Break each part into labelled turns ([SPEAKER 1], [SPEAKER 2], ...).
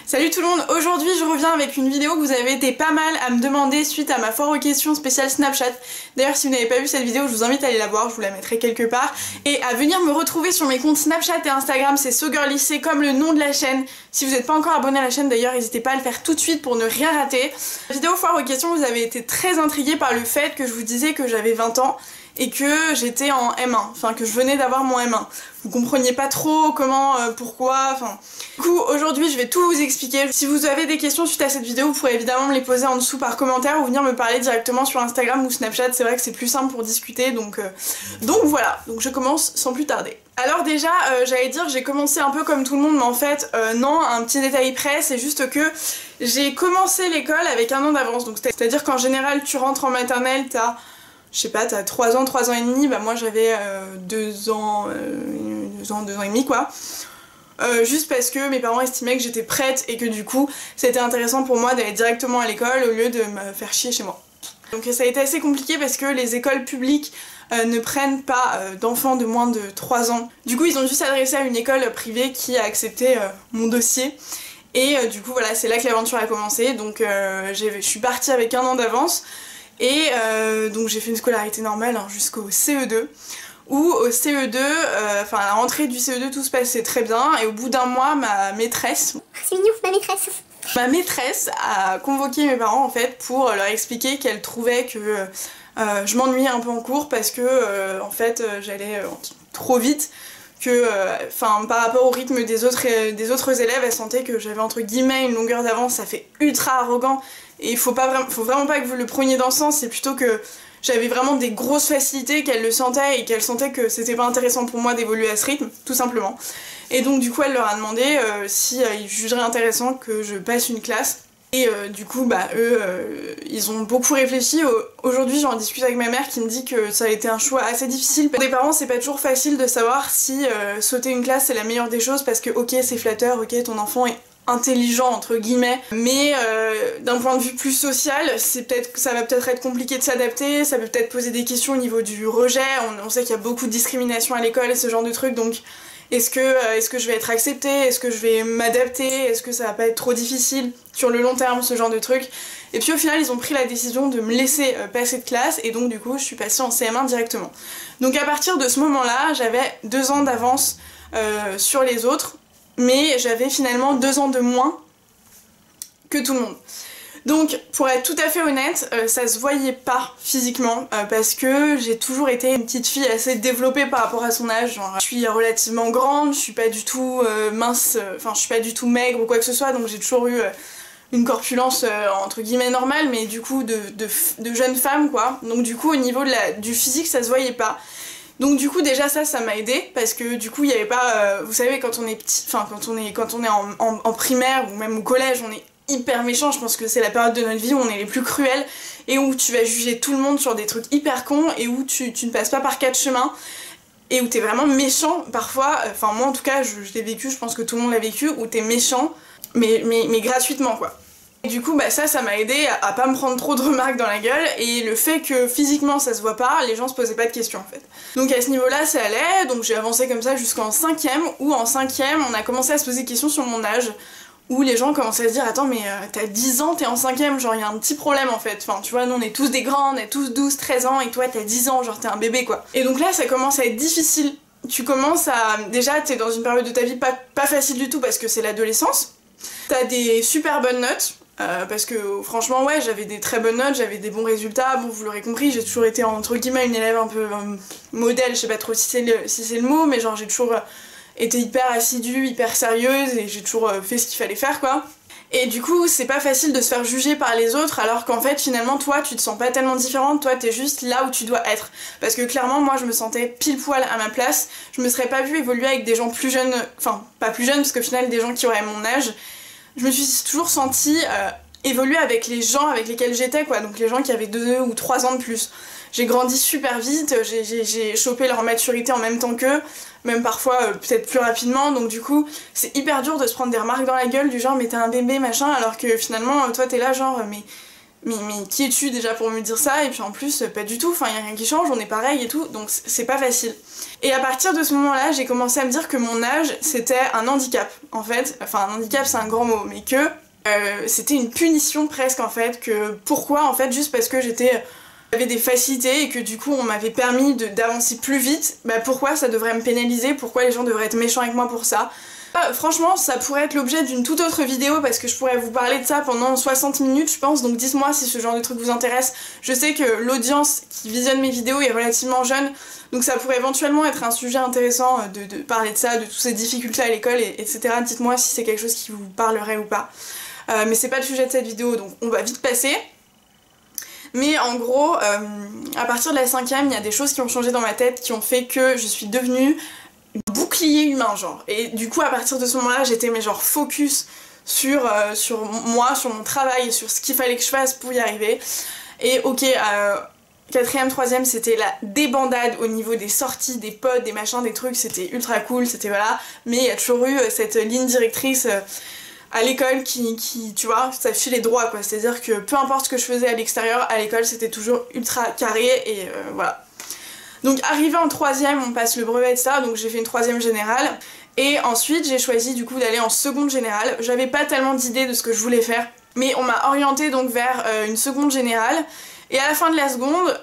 [SPEAKER 1] Salut tout le monde, aujourd'hui je reviens avec une vidéo que vous avez été pas mal à me demander suite à ma foire aux questions spéciale Snapchat. D'ailleurs si vous n'avez pas vu cette vidéo je vous invite à aller la voir, je vous la mettrai quelque part. Et à venir me retrouver sur mes comptes Snapchat et Instagram, c'est SoGirly, comme le nom de la chaîne. Si vous n'êtes pas encore abonné à la chaîne d'ailleurs, n'hésitez pas à le faire tout de suite pour ne rien rater. La vidéo foire aux questions, vous avez été très intrigués par le fait que je vous disais que j'avais 20 ans et que j'étais en M1, enfin que je venais d'avoir mon M1. Vous compreniez pas trop comment, pourquoi, enfin... Du coup, aujourd'hui je vais tout vous expliquer. Si vous avez des questions suite à cette vidéo, vous pourrez évidemment me les poser en dessous par commentaire ou venir me parler directement sur Instagram ou Snapchat, c'est vrai que c'est plus simple pour discuter, donc voilà, donc je commence sans plus tarder. Alors déjà, j'allais dire j'ai commencé un peu comme tout le monde, mais en fait, non, un petit détail près, c'est juste que j'ai commencé l'école avec 1 an d'avance, donc c'est-à-dire qu'en général tu rentres en maternelle, t'as... Je sais pas, t'as 3 ans et demi, bah moi j'avais 2 ans et demi quoi. Juste parce que mes parents estimaient que j'étais prête et que du coup c'était intéressant pour moi d'aller directement à l'école au lieu de me faire chier chez moi. Donc ça a été assez compliqué parce que les écoles publiques ne prennent pas d'enfants de moins de 3 ans. Du coup ils ont dû s'adresser à une école privée qui a accepté mon dossier. Et du coup voilà, c'est là que l'aventure a commencé, donc je suis partie avec 1 an d'avance. Et donc j'ai fait une scolarité normale hein, jusqu'au CE2, où au CE2, enfin à la rentrée du CE2 tout se passait très bien, et au bout d'1 mois ma maîtresse...
[SPEAKER 2] C'est mignon, ma maîtresse.
[SPEAKER 1] Ma maîtresse a convoqué mes parents en fait pour leur expliquer qu'elle trouvait que je m'ennuyais un peu en cours parce que en fait j'allais trop vite, que par rapport au rythme des autres élèves, elle sentait que j'avais entre guillemets une longueur d'avance, ça fait ultra arrogant. Et il faut vraiment pas que vous le preniez dans ce sens, c'est plutôt que j'avais vraiment des grosses facilités, qu'elle le sentait et qu'elle sentait que c'était pas intéressant pour moi d'évoluer à ce rythme, tout simplement. Et donc du coup elle leur a demandé si ils jugeraient intéressant que je passe une classe. Et du coup bah eux ils ont beaucoup réfléchi. Aujourd'hui j'en discute avec ma mère qui me dit que ça a été un choix assez difficile. Pour des parents c'est pas toujours facile de savoir si sauter une classe c'est la meilleure des choses parce que ok c'est flatteur, ok ton enfant est intelligent entre guillemets, mais d'un point de vue plus social, ça va peut-être être compliqué de s'adapter, ça peut peut-être poser des questions au niveau du rejet, on sait qu'il y a beaucoup de discrimination à l'école et ce genre de trucs, donc est-ce que je vais être acceptée, est-ce que je vais m'adapter, est-ce que ça va pas être trop difficile sur le long terme, ce genre de trucs. Et puis au final ils ont pris la décision de me laisser passer de classe et donc du coup je suis passée en CM1 directement. Donc à partir de ce moment-là, j'avais 2 ans d'avance sur les autres, mais j'avais finalement 2 ans de moins que tout le monde. Donc pour être tout à fait honnête, ça se voyait pas physiquement parce que j'ai toujours été une petite fille assez développée par rapport à son âge, genre je suis relativement grande, je suis pas du tout mince, enfin je suis pas du tout maigre ou quoi que ce soit, donc j'ai toujours eu une corpulence entre guillemets normale, mais du coup de jeune femme quoi, donc du coup au niveau du physique ça se voyait pas. Donc du coup déjà ça m'a aidé parce que du coup il y avait pas, vous savez quand on est petit, enfin quand on est en primaire ou même au collège on est hyper méchant, je pense que c'est la période de notre vie où on est les plus cruels et où tu vas juger tout le monde sur des trucs hyper cons et où tu ne passes pas par 4 chemins et où t'es vraiment méchant parfois, enfin moi en tout cas je l'ai vécu, je pense que tout le monde l'a vécu, où t'es méchant mais gratuitement quoi. Et du coup bah ça m'a aidé à pas me prendre trop de remarques dans la gueule, et le fait que physiquement ça se voit pas, les gens se posaient pas de questions en fait. Donc à ce niveau là ça allait, donc j'ai avancé comme ça jusqu'en 5ème, où en 5ème on a commencé à se poser des questions sur mon âge, où les gens commençaient à se dire attends mais t'as 10 ans, t'es en 5ème, genre y'a un petit problème en fait, enfin tu vois nous on est tous des grands, on est tous 12, 13 ans et toi t'as 10 ans, genre t'es un bébé quoi. Et donc là ça commence à être difficile, tu commences à... Déjà t'es dans une période de ta vie pas facile du tout parce que c'est l'adolescence, t'as des super bonnes notes, parce que franchement ouais j'avais des très bonnes notes, j'avais des bons résultats, bon vous l'aurez compris j'ai toujours été entre guillemets une élève un peu modèle, je sais pas trop si c'est le mot, mais genre j'ai toujours été hyper assidue, hyper sérieuse et j'ai toujours fait ce qu'il fallait faire quoi. Et du coup c'est pas facile de se faire juger par les autres alors qu'en fait finalement toi tu te sens pas tellement différente, toi t'es juste là où tu dois être. Parce que clairement moi je me sentais pile poil à ma place, je me serais pas vue évoluer avec des gens plus jeunes, enfin pas plus jeunes parce qu'au final des gens qui auraient mon âge. Je me suis toujours sentie évoluer avec les gens avec lesquels j'étais quoi, donc les gens qui avaient 2 ou 3 ans de plus. J'ai grandi super vite, j'ai chopé leur maturité en même temps qu'eux, même parfois peut-être plus rapidement, donc du coup c'est hyper dur de se prendre des remarques dans la gueule du genre mais t'es un bébé machin, alors que finalement toi t'es là genre mais mais qui es-tu déjà pour me dire ça? Et puis en plus, pas du tout, enfin y a rien qui change, on est pareil et tout, donc c'est pas facile. Et à partir de ce moment-là, j'ai commencé à me dire que mon âge, c'était un handicap, en fait. Enfin, un handicap, c'est un grand mot, mais que c'était une punition presque, en fait, que pourquoi, en fait, juste parce que j'avais des facilités et que du coup on m'avait permis d'avancer plus vite, bah pourquoi ça devrait me pénaliser, pourquoi les gens devraient être méchants avec moi pour ça? Franchement, ça pourrait être l'objet d'une toute autre vidéo parce que je pourrais vous parler de ça pendant 60 minutes je pense, donc dites-moi si ce genre de truc vous intéresse. Je sais que l'audience qui visionne mes vidéos est relativement jeune, donc ça pourrait éventuellement être un sujet intéressant de parler de ça, de toutes ces difficultés à l'école, etc. Dites-moi si c'est quelque chose qui vous parlerait ou pas. Mais c'est pas le sujet de cette vidéo, donc on va vite passer. Mais en gros, à partir de la 5ème, il y a des choses qui ont changé dans ma tête, qui ont fait que je suis devenue bouclier humain, genre. Et du coup, à partir de ce moment-là, j'étais mais genre focus sur moi, sur mon travail, sur ce qu'il fallait que je fasse pour y arriver. Et ok, 4ème, 3ème, c'était la débandade au niveau des sorties, des potes, des machins, des trucs, c'était ultra cool, c'était voilà. Mais il y a toujours eu cette ligne directrice à l'école qui, tu vois, ça filait droit quoi. C'est-à-dire que peu importe ce que je faisais à l'extérieur, à l'école c'était toujours ultra carré et voilà. Donc arrivé en 3ème, on passe le brevet de ça, donc j'ai fait une 3ème générale. Et ensuite j'ai choisi du coup d'aller en seconde générale. J'avais pas tellement d'idées de ce que je voulais faire, mais on m'a orientée donc vers une seconde générale. Et à la fin de la seconde,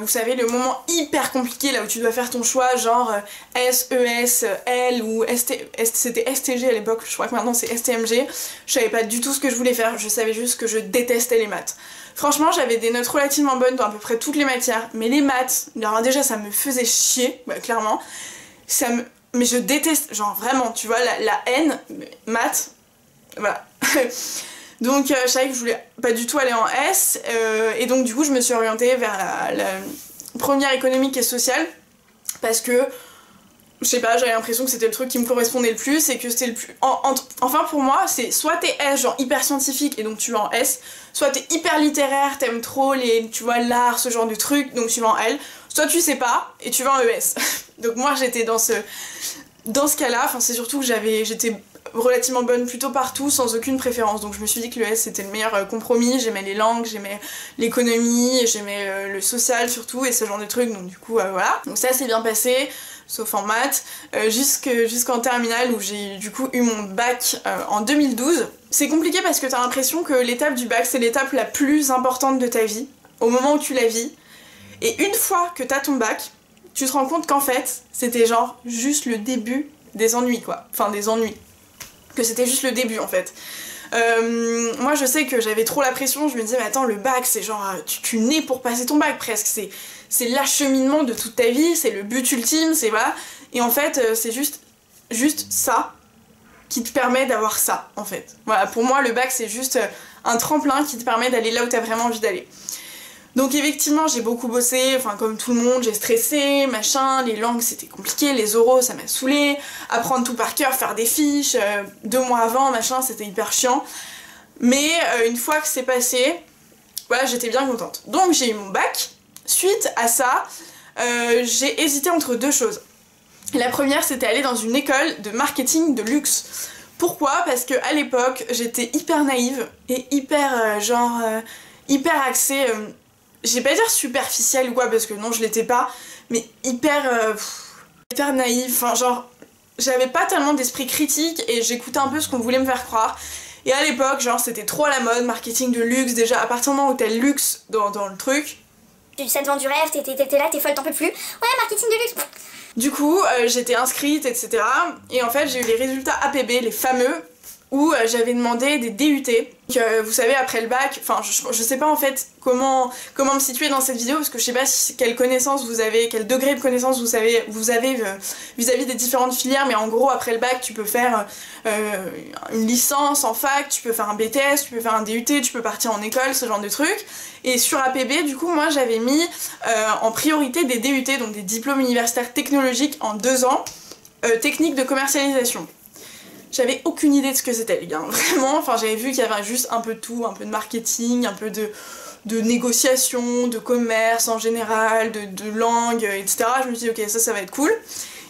[SPEAKER 1] vous savez, le moment hyper compliqué là où tu dois faire ton choix, genre S, ES, L ou c'était STG à l'époque, je crois que maintenant c'est STMG. Je savais pas du tout ce que je voulais faire, je savais juste que je détestais les maths. Franchement, j'avais des notes relativement bonnes dans à peu près toutes les matières, mais les maths, alors déjà ça me faisait chier, bah, clairement. Mais je déteste, genre vraiment, tu vois, la haine, maths, voilà. Donc je savais que je voulais pas du tout aller en S, et donc du coup je me suis orientée vers la première économique et sociale, parce que, je sais pas, j'avais l'impression que c'était le truc qui me correspondait le plus, et que c'était le plus... Enfin pour moi, c'est soit t'es S, genre hyper scientifique, et donc tu vas en S, soit t'es hyper littéraire, t'aimes trop tu vois, l'art, ce genre de truc, donc tu vas en L, soit tu sais pas, et tu vas en ES. Donc moi j'étais dans ce cas-là, enfin c'est surtout que j'étais relativement bonne plutôt partout sans aucune préférence, donc je me suis dit que le S c'était le meilleur compromis. J'aimais les langues, j'aimais l'économie, j'aimais le social surtout et ce genre de trucs, donc du coup voilà. Donc ça s'est bien passé, sauf en maths, jusqu'en terminale où j'ai du coup eu mon bac en 2012. C'est compliqué parce que t'as l'impression que l'étape du bac c'est l'étape la plus importante de ta vie, au moment où tu la vis, et une fois que t'as ton bac, tu te rends compte qu'en fait c'était genre juste le début des ennuis quoi, enfin des ennuis. Que c'était juste le début en fait. Moi je sais que j'avais trop la pression, je me disais mais attends, le bac c'est genre tu nais pour passer ton bac presque, c'est l'acheminement de toute ta vie, c'est le but ultime, c'est voilà. Et en fait c'est juste ça qui te permet d'avoir ça en fait. Voilà, pour moi le bac c'est juste un tremplin qui te permet d'aller là où t'as vraiment envie d'aller. Donc effectivement j'ai beaucoup bossé, enfin comme tout le monde, j'ai stressé, machin, les langues c'était compliqué, les oraux ça m'a saoulé, apprendre tout par cœur, faire des fiches, 2 mois avant, machin, c'était hyper chiant. Mais une fois que c'est passé, voilà, j'étais bien contente. Donc j'ai eu mon bac, suite à ça, j'ai hésité entre 2 choses. La première c'était aller dans une école de marketing de luxe. Pourquoi? Parce que à l'époque j'étais hyper naïve et hyper hyper axée... je vais pas dire superficielle ou quoi parce que non je l'étais pas, mais hyper naïve, enfin genre j'avais pas tellement d'esprit critique et j'écoutais un peu ce qu'on voulait me faire croire. Et à l'époque genre c'était trop à la mode, marketing de luxe, déjà à partir du moment où t'as le luxe dans le truc,
[SPEAKER 2] ça te vend du rêve, t'es là, t'es folle, t'en peux plus. Ouais, marketing de luxe.
[SPEAKER 1] Du coup j'étais inscrite etc. Et en fait j'ai eu les résultats APB, les fameux, où j'avais demandé des DUT. Donc, vous savez après le bac, enfin je sais pas en fait comment me situer dans cette vidéo parce que je sais pas quelle connaissance vous avez, quel degré de connaissance vous avez vis-à-vis des différentes filières, mais en gros après le bac tu peux faire une licence en fac, tu peux faire un BTS, tu peux faire un DUT, tu peux partir en école, ce genre de trucs. Et sur APB du coup moi j'avais mis en priorité des DUT, donc des diplômes universitaires technologiques en 2 ans, techniques de commercialisation. J'avais aucune idée de ce que c'était les gars, vraiment, enfin j'avais vu qu'il y avait juste un peu de tout, un peu de marketing, un peu de négociation, de commerce en général, de langue, etc. Je me suis dit ok ça va être cool.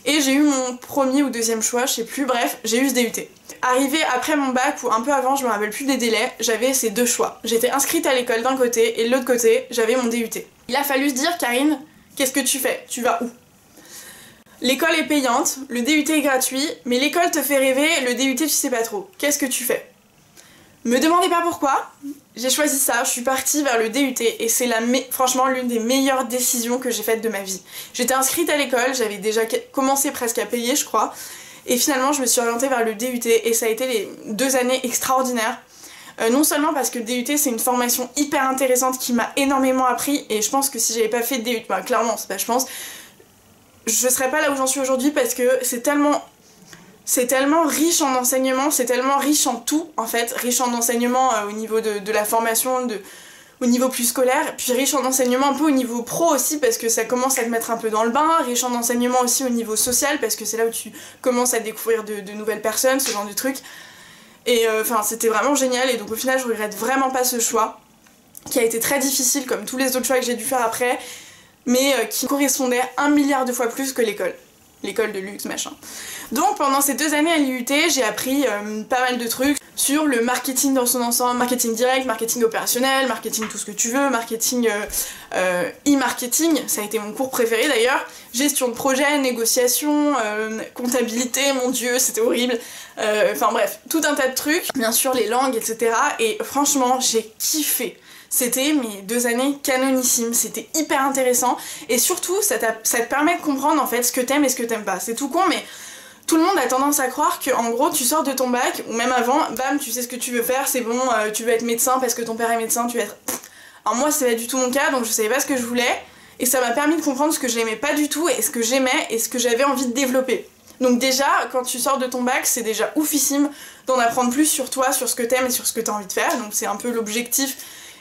[SPEAKER 1] et j'ai eu mon premier ou deuxième choix, je sais plus, bref, j'ai eu ce DUT. Arrivé après mon bac ou un peu avant, je me rappelle plus des délais, j'avais ces deux choix. J'étais inscrite à l'école d'un côté et de l'autre côté, j'avais mon DUT. Il a fallu se dire, Karine, qu'est-ce que tu fais? Tu vas où? L'école est payante, le DUT est gratuit, mais l'école te fait rêver, le DUT tu sais pas trop. Qu'est-ce que tu fais? Me demandez pas pourquoi, j'ai choisi ça, je suis partie vers le DUT et c'est franchement l'une des meilleures décisions que j'ai faites de ma vie. J'étais inscrite à l'école, j'avais déjà commencé presque à payer je crois, et finalement je me suis orientée vers le DUT et ça a été les 2 années extraordinaires. Non seulement parce que le DUT c'est une formation hyper intéressante qui m'a énormément appris et je pense que si j'avais pas fait de DUT, bah clairement c'est pas je pense, je serais pas là où j'en suis aujourd'hui parce que c'est tellement riche en enseignement, c'est tellement riche en tout en fait, riche en enseignement au niveau de la formation, au niveau plus scolaire, puis riche en enseignement un peu au niveau pro aussi parce que ça commence à te mettre un peu dans le bain, riche en enseignement aussi au niveau social parce que c'est là où tu commences à découvrir de nouvelles personnes, ce genre de trucs. Et enfin c'était vraiment génial et donc au final je regrette vraiment pas ce choix qui a été très difficile comme tous les autres choix que j'ai dû faire après mais qui correspondait 1 milliard de fois plus que l'école de luxe machin. Donc pendant ces 2 années à l'IUT j'ai appris pas mal de trucs sur le marketing dans son ensemble, marketing direct, marketing opérationnel, marketing tout ce que tu veux, marketing e-marketing, ça a été mon cours préféré d'ailleurs, gestion de projet, négociation, comptabilité, mon dieu c'était horrible, enfin bref, tout un tas de trucs, bien sûr les langues etc. Et franchement j'ai kiffé. C'était mes 2 années canonissimes, c'était hyper intéressant et surtout ça te permet de comprendre en fait ce que t'aimes et ce que t'aimes pas. C'est tout con mais tout le monde a tendance à croire que en gros tu sors de ton bac ou même avant, bam tu sais ce que tu veux faire, c'est bon, tu veux être médecin parce que ton père est médecin, tu veux être... Alors moi c'est pas du tout mon cas donc je savais pas ce que je voulais et ça m'a permis de comprendre ce que j'aimais pas du tout et ce que j'aimais et ce que j'avais envie de développer. Donc déjà quand tu sors de ton bac c'est déjà oufissime d'en apprendre plus sur toi, sur ce que t'aimes et sur ce que t'as envie de faire, donc c'est un peu l'objectif.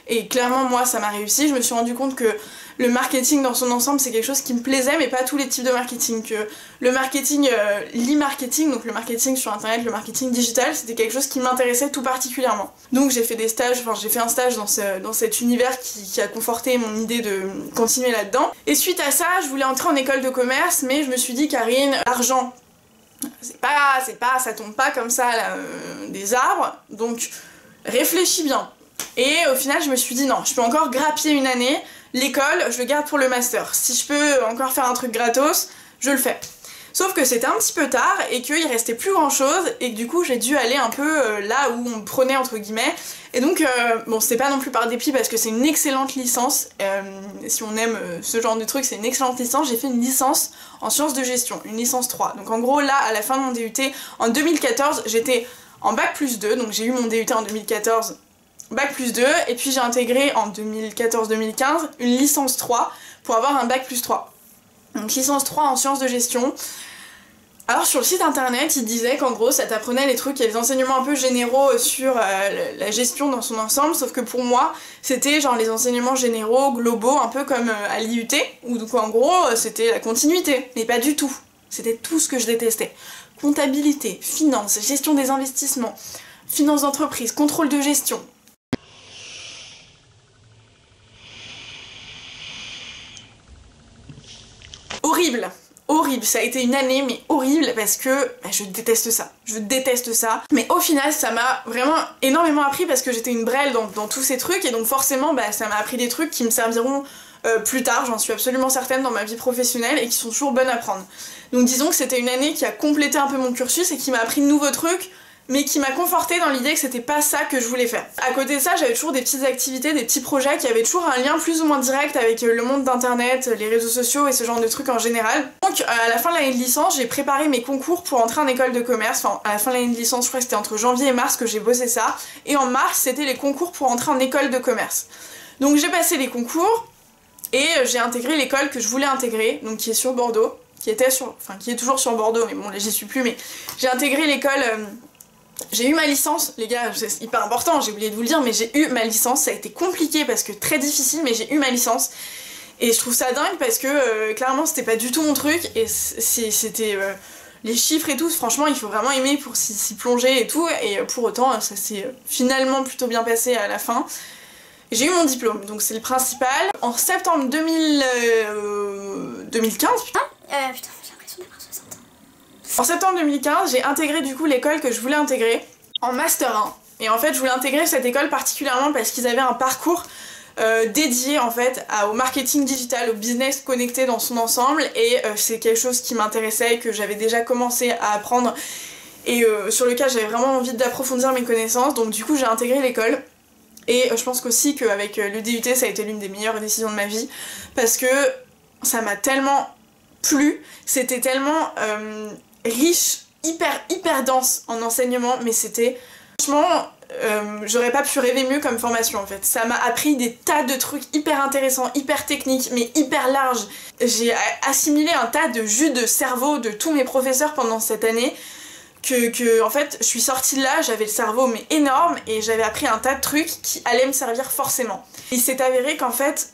[SPEAKER 1] Et clairement moi ça m'a réussi, je me suis rendu compte que le marketing dans son ensemble c'est quelque chose qui me plaisait mais pas tous les types de marketing, que le marketing, l'e-marketing, donc le marketing sur internet, le marketing digital, c'était quelque chose qui m'intéressait tout particulièrement. Donc j'ai fait des stages, enfin j'ai fait un stage dans cet univers qui a conforté mon idée de continuer là-dedans. Et suite à ça je voulais entrer en école de commerce mais je me suis dit Karine, l'argent ça tombe pas comme ça là, des arbres, donc réfléchis bien. Et au final je me suis dit non, je peux encore grappiller une année, l'école je le garde pour le master, si je peux encore faire un truc gratos, je le fais. Sauf que c'était un petit peu tard et qu'il restait plus grand chose et que du coup j'ai dû aller un peu là où on me prenait entre guillemets. Et donc bon c'était pas non plus par dépit parce que c'est une excellente licence, si on aime ce genre de truc c'est une excellente licence, j'ai fait une licence en sciences de gestion, une licence 3. Donc en gros là à la fin de mon DUT en 2014 j'étais en bac plus 2, donc j'ai eu mon DUT en 2014, bac plus 2, et puis j'ai intégré en 2014-2015 une licence 3 pour avoir un bac plus 3. Donc licence 3 en sciences de gestion. Alors sur le site internet, il disait qu'en gros ça t'apprenait les trucs, il y a des enseignements un peu généraux sur la gestion dans son ensemble, sauf que pour moi c'était genre les enseignements généraux, globaux, un peu comme à l'IUT, où donc en gros c'était la continuité, mais pas du tout. C'était tout ce que je détestais. Comptabilité, finance, gestion des investissements, finance d'entreprise, contrôle de gestion. Horrible, horrible, ça a été une année mais horrible parce que je déteste ça, mais au final ça m'a vraiment énormément appris parce que j'étais une brêle dans tous ces trucs et donc forcément ça m'a appris des trucs qui me serviront plus tard, j'en suis absolument certaine dans ma vie professionnelle et qui sont toujours bonnes à prendre. Donc disons que c'était une année qui a complété un peu mon cursus et qui m'a appris de nouveaux trucs mais qui m'a confortée dans l'idée que c'était pas ça que je voulais faire. À côté de ça, j'avais toujours des petites activités, des petits projets qui avaient toujours un lien plus ou moins direct avec le monde d'internet, les réseaux sociaux et ce genre de trucs en général. Donc à la fin de l'année de licence, j'ai préparé mes concours pour entrer en école de commerce. Enfin, à la fin de l'année de licence, je crois que c'était entre janvier et mars que j'ai bossé ça. Et en mars, c'était les concours pour entrer en école de commerce. Donc j'ai passé les concours et j'ai intégré l'école que je voulais intégrer, donc qui est sur Bordeaux, qui est toujours sur Bordeaux, mais bon là j'y suis plus, mais j'ai intégré l'école... J'ai eu ma licence, les gars, c'est hyper important, j'ai oublié de vous le dire, mais j'ai eu ma licence, ça a été compliqué parce que très difficile, mais j'ai eu ma licence. Et je trouve ça dingue parce que clairement c'était pas du tout mon truc, et c'était... les chiffres et tout, franchement il faut vraiment aimer pour s'y plonger et tout, et pour autant ça s'est finalement plutôt bien passé à la fin. J'ai eu mon diplôme, donc c'est le principal. En septembre 2015, putain.
[SPEAKER 2] Putain, j'ai l'impression d'avoir 60 ans.
[SPEAKER 1] En septembre 2015, j'ai intégré du coup l'école que je voulais intégrer en Master 1. Et en fait, je voulais intégrer cette école particulièrement parce qu'ils avaient un parcours dédié en fait au marketing digital, au business connecté dans son ensemble, et c'est quelque chose qui m'intéressait, que j'avais déjà commencé à apprendre et sur lequel j'avais vraiment envie d'approfondir mes connaissances, donc du coup j'ai intégré l'école. Et je pense qu'aussi qu'avec le DUT ça a été l'une des meilleures décisions de ma vie parce que ça m'a tellement plu, c'était tellement riche, hyper dense en enseignement, mais c'était franchement j'aurais pas pu rêver mieux comme formation en fait. Ça m'a appris des tas de trucs hyper intéressants, hyper techniques, mais hyper larges. J'ai assimilé un tas de jus de cerveau de tous mes professeurs pendant cette année que en fait je suis sortie de là, j'avais le cerveau mais énorme et j'avais appris un tas de trucs qui allaient me servir forcément. Il s'est avéré qu'en fait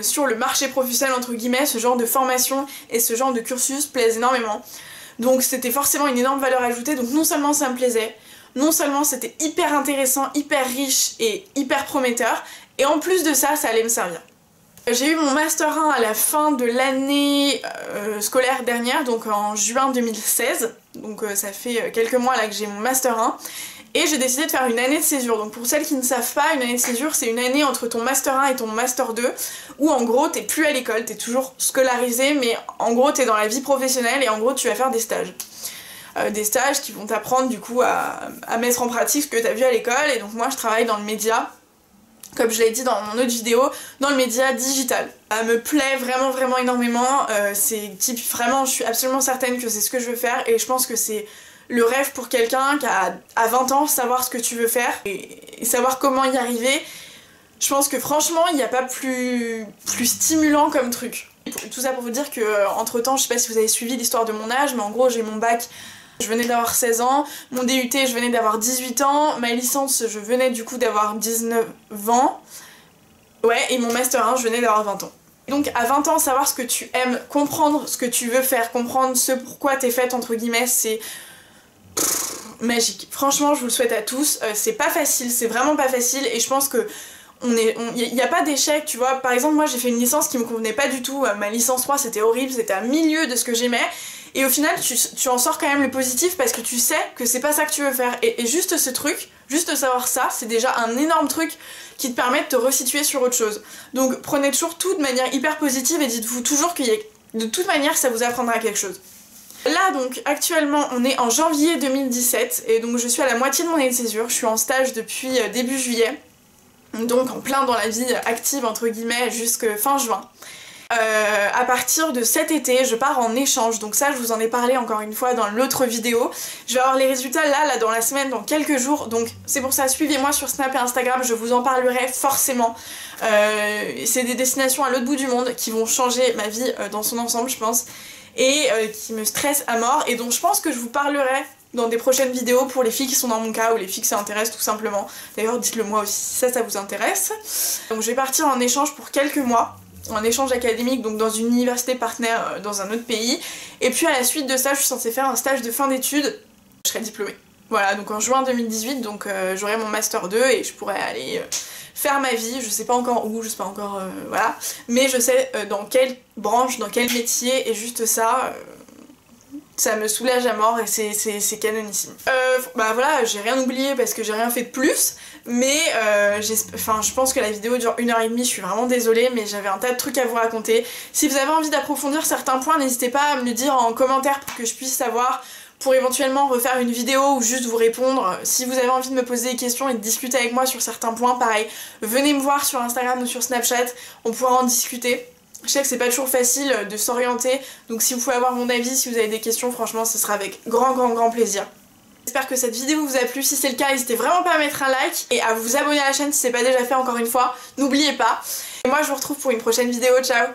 [SPEAKER 1] sur le marché professionnel entre guillemets, ce genre de formation et ce genre de cursus plaisent énormément. Donc c'était forcément une énorme valeur ajoutée, donc non seulement ça me plaisait, non seulement c'était hyper intéressant, hyper riche et hyper prometteur, et en plus de ça, ça allait me servir. J'ai eu mon Master 1 à la fin de l'année scolaire dernière, donc en juin 2016, donc ça fait quelques mois là que j'ai mon Master 1, et j'ai décidé de faire une année de césure. Donc pour celles qui ne savent pas, une année de césure c'est une année entre ton Master 1 et ton Master 2, où en gros t'es plus à l'école, t'es toujours scolarisé, mais en gros t'es dans la vie professionnelle et en gros tu vas faire des stages. Des stages qui vont t'apprendre du coup à mettre en pratique ce que t'as vu à l'école, et donc moi je travaille dans le média, comme je l'ai dit dans mon autre vidéo, dans le média digital. Ça me plaît vraiment énormément, vraiment je suis absolument certaine que c'est ce que je veux faire, et je pense que c'est le rêve pour quelqu'un qui a à 20 ans, savoir ce que tu veux faire et savoir comment y arriver. Je pense que franchement il n'y a pas plus stimulant comme truc. Tout ça pour vous dire que entre temps, je sais pas si vous avez suivi l'histoire de mon âge, mais en gros j'ai mon bac, je venais d'avoir 16 ans, mon DUT je venais d'avoir 18 ans, ma licence je venais du coup d'avoir 19 ans, ouais, et mon Master 1 je venais d'avoir 20 ans. Donc à 20 ans, savoir ce que tu aimes, comprendre ce que tu veux faire, comprendre ce pourquoi t'es faite entre guillemets, c'est magique. Franchement je vous le souhaite à tous, c'est pas facile, c'est vraiment pas facile, et je pense que il n'y a pas d'échec, tu vois. Par exemple moi j'ai fait une licence qui me convenait pas du tout, ma licence 3 c'était horrible, c'était à milieu de ce que j'aimais, et au final tu en sors quand même le positif parce que tu sais que c'est pas ça que tu veux faire, et juste ce truc, juste savoir ça, c'est déjà un énorme truc qui te permet de te resituer sur autre chose. Donc prenez toujours tout de manière hyper positive et dites-vous toujours que de toute manière ça vous apprendra quelque chose. Là donc actuellement on est en janvier 2017 et donc je suis à la moitié de mon année de césure, je suis en stage depuis début juillet, donc en plein dans la vie active entre guillemets jusque fin juin. À partir de cet été je pars en échange, donc ça je vous en ai parlé encore une fois dans l'autre vidéo. Je vais avoir les résultats là dans la semaine, dans quelques jours, donc c'est pour ça suivez-moi sur Snap et Instagram, je vous en parlerai forcément. C'est des destinations à l'autre bout du monde qui vont changer ma vie dans son ensemble je pense, et qui me stressent à mort, et dont je pense que je vous parlerai dans des prochaines vidéos pour les filles qui sont dans mon cas ou les filles qui s'intéressent tout simplement. D'ailleurs dites-le moi aussi si ça vous intéresse. Donc je vais partir en échange pour quelques mois, en échange académique, donc dans une université partenaire dans un autre pays, et puis à la suite de ça je suis censée faire un stage de fin d'études, je serai diplômée. Voilà, donc en juin 2018, donc j'aurai mon Master 2 et je pourrai aller faire ma vie, je sais pas encore où, je sais pas encore, voilà, mais je sais dans quelle branche, dans quel métier, et juste ça, ça me soulage à mort et c'est canonissime. Bah voilà, j'ai rien oublié parce que j'ai rien fait de plus, mais je pense que la vidéo dure 1h30, je suis vraiment désolée, mais j'avais un tas de trucs à vous raconter. Si vous avez envie d'approfondir certains points, n'hésitez pas à me le dire en commentaire pour que je puisse savoir, pour éventuellement refaire une vidéo ou juste vous répondre. Si vous avez envie de me poser des questions et de discuter avec moi sur certains points, pareil, venez me voir sur Instagram ou sur Snapchat, on pourra en discuter. Je sais que c'est pas toujours facile de s'orienter, donc si vous pouvez avoir mon avis, si vous avez des questions, franchement ce sera avec grand plaisir. J'espère que cette vidéo vous a plu, si c'est le cas n'hésitez vraiment pas à mettre un like et à vous abonner à la chaîne si c'est pas déjà fait encore une fois, n'oubliez pas. Et moi je vous retrouve pour une prochaine vidéo, ciao.